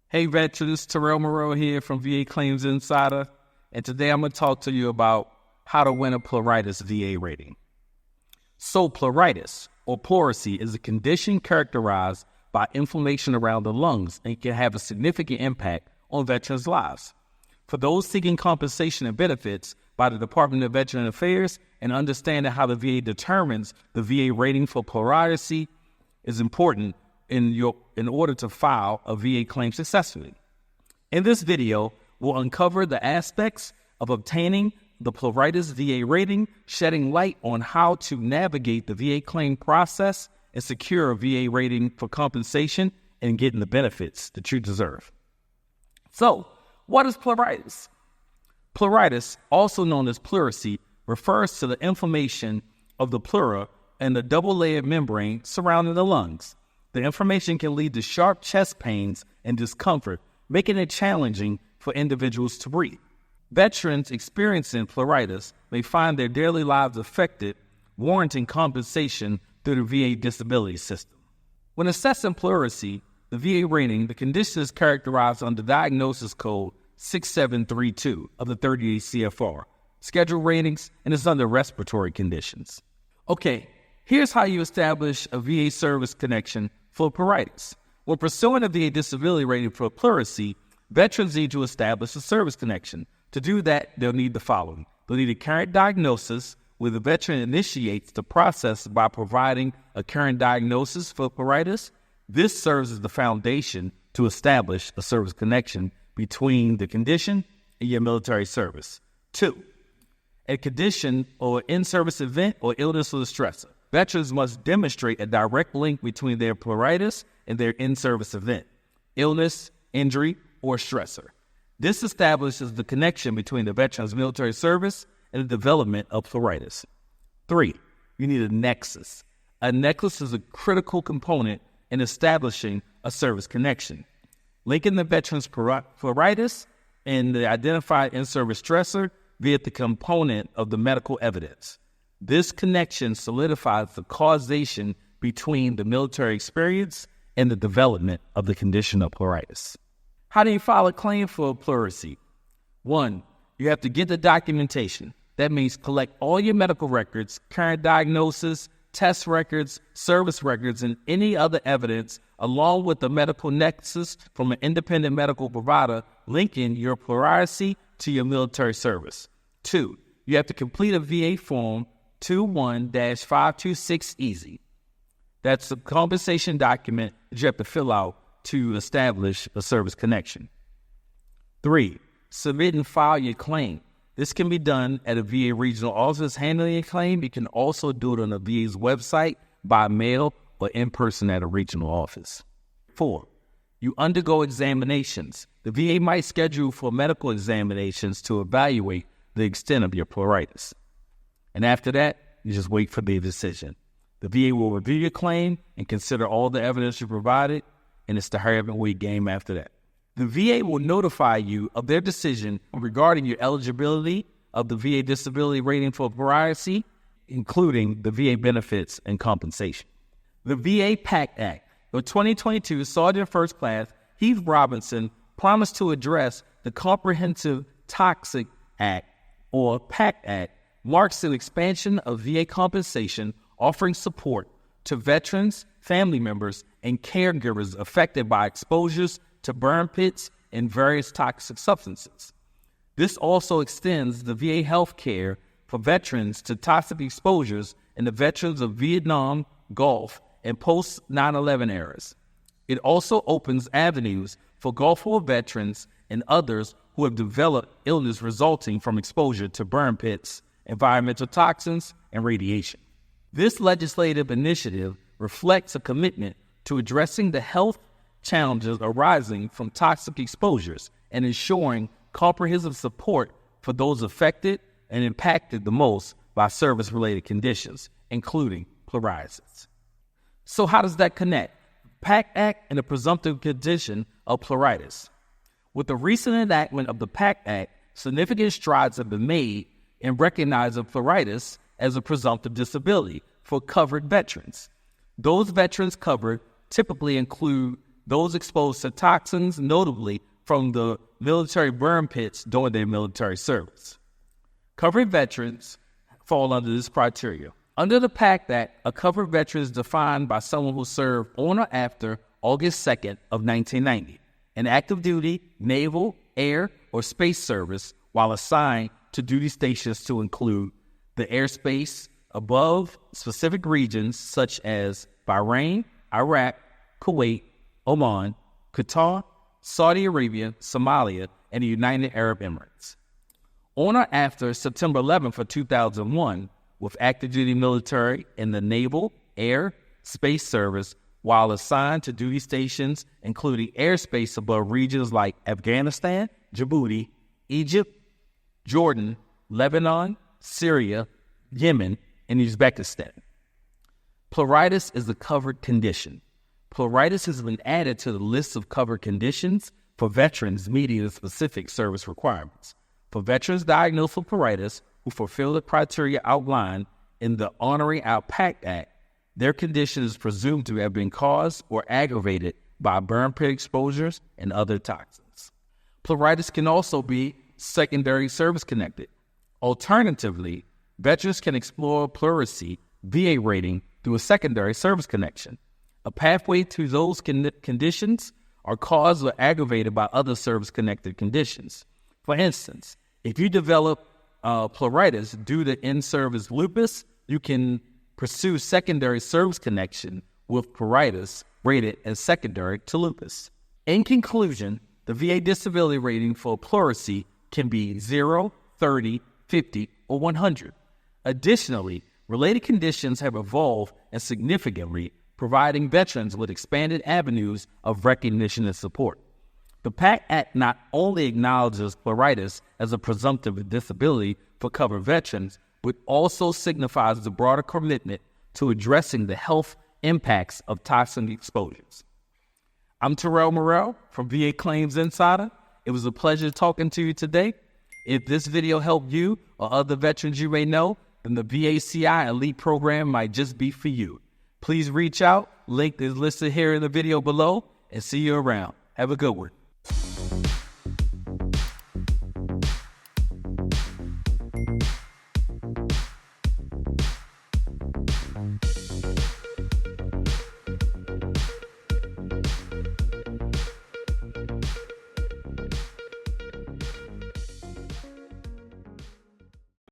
Hey veterans, Terrell Moreau here from VA Claims Insider, and today I'm going to talk to you about how to win a Pleuritis VA rating. So pleuritis, or pleurisy, is a condition characterized by inflammation around the lungs and can have a significant impact on veterans' lives. For those seeking compensation and benefits by the Department of Veteran Affairs and understanding how the VA determines the VA rating for pleurisy is important in order to file a VA claim successfully. In this video, we'll uncover the aspects of obtaining the Pleuritis VA rating, shedding light on how to navigate the VA claim process and secure a VA rating for compensation and getting the benefits that you deserve. So, what is pleuritis? Pleuritis, also known as pleurisy, refers to the inflammation of the pleura and the double-layered membrane surrounding the lungs. The inflammation can lead to sharp chest pains and discomfort, making it challenging for individuals to breathe. Veterans experiencing pleuritis may find their daily lives affected, warranting compensation through the VA disability system. When assessing pleurisy, the VA rating, the condition is characterized under diagnosis code 6732 of the 38 CFR, schedule ratings, and is under respiratory conditions. Okay, here's how you establish a VA service connection for pleuritis. When pursuing a VA disability rating for pleurisy, veterans need to establish a service connection. To do that, they'll need the following. They'll need a current diagnosis, where the veteran initiates the process by providing a current diagnosis for pleuritis. This serves as the foundation to establish a service connection between the condition and your military service. 2, a condition or in-service event or illness or stressor. Veterans must demonstrate a direct link between their pleuritis and their in-service event, illness, injury, or stressor. This establishes the connection between the veteran's military service and the development of pleuritis. 3, you need a nexus. A nexus is a critical component in establishing a service connection. Linking the veteran's pleuritis and the identified in-service stressor via the component of the medical evidence. This connection solidifies the causation between the military experience and the development of the condition of pleuritis. How do you file a claim for pleurisy? 1, you have to get the documentation. That means collect all your medical records, current diagnosis, test records, service records, and any other evidence, along with the medical nexus from an independent medical provider linking your pleurisy to your military service. 2, you have to complete a VA form 21-526 Easy. That's a compensation document that you have to fill out to establish a service connection. 3, submit and file your claim. This can be done at a VA regional office handling a claim. You can also do it on a VA's website, by mail, or in person at a regional office. 4, you undergo examinations. The VA might schedule for medical examinations to evaluate the extent of your pleuritis. And after that, you just wait for the decision. The VA will review your claim and consider all the evidence you provided, and it's the hurry up and wait game after that. The VA will notify you of their decision regarding your eligibility of the VA disability rating for pleurisy, including the VA benefits and compensation. The VA PACT Act. The 2022 Sergeant First Class Heath Robinson promised to address the Comprehensive Toxic Act, or PACT Act, marks an expansion of VA compensation, offering support to veterans, family members, and caregivers affected by exposures to burn pits and various toxic substances. This also extends the VA health care for veterans to toxic exposures and the veterans of Vietnam, Gulf, and post-9/11 eras. It also opens avenues for Gulf War veterans and others who have developed illness resulting from exposure to burn pits, environmental toxins, and radiation. This legislative initiative reflects a commitment to addressing the health challenges arising from toxic exposures and ensuring comprehensive support for those affected and impacted the most by service-related conditions, including pleuritis. So how does that connect? PACT Act and the presumptive condition of pleuritis. With the recent enactment of the PACT Act, significant strides have been made in recognizing pleuritis as a presumptive disability for covered veterans. Those veterans covered typically include those exposed to toxins, notably from the military burn pits during their military service. Covered veterans fall under this criteria. Under the PACT Act, a covered veteran is defined by someone who served on or after August 2nd of 1990 in active duty, naval, air, or space service while assigned to duty stations to include the airspace above specific regions such as Bahrain, Iraq, Kuwait, Oman, Qatar, Saudi Arabia, Somalia, and the United Arab Emirates. On or after September 11th of 2001, with active duty military in the naval, air, space service, while assigned to duty stations including airspace above regions like Afghanistan, Djibouti, Egypt, Jordan, Lebanon, Syria, Yemen, and Uzbekistan. Pleuritis is a covered condition. Pleuritis has been added to the list of covered conditions for veterans meeting the specific service requirements. For veterans diagnosed with pleuritis who fulfill the criteria outlined in the Honoring Our PACT Act, their condition is presumed to have been caused or aggravated by burn pit exposures and other toxins. Pleuritis can also be secondary service connected. Alternatively, veterans can explore pleurisy VA rating through a secondary service connection. A pathway to those conditions are caused or aggravated by other service-connected conditions. For instance, if you develop pleuritis due to in-service lupus, you can pursue secondary service connection with pleuritis rated as secondary to lupus. In conclusion, the VA disability rating for pleurisy can be 0, 30, 50, or 100. Additionally, related conditions have evolved and significantly, providing veterans with expanded avenues of recognition and support. The PACT Act not only acknowledges pleuritis as a presumptive disability for covered veterans, but also signifies the broader commitment to addressing the health impacts of toxin exposures. I'm Terrell Morrell from VA Claims Insider. It was a pleasure talking to you today. If this video helped you or other veterans you may know, then the VACI Elite Program might just be for you. Please reach out. Link is listed here in the video below, and see you around. Have a good one.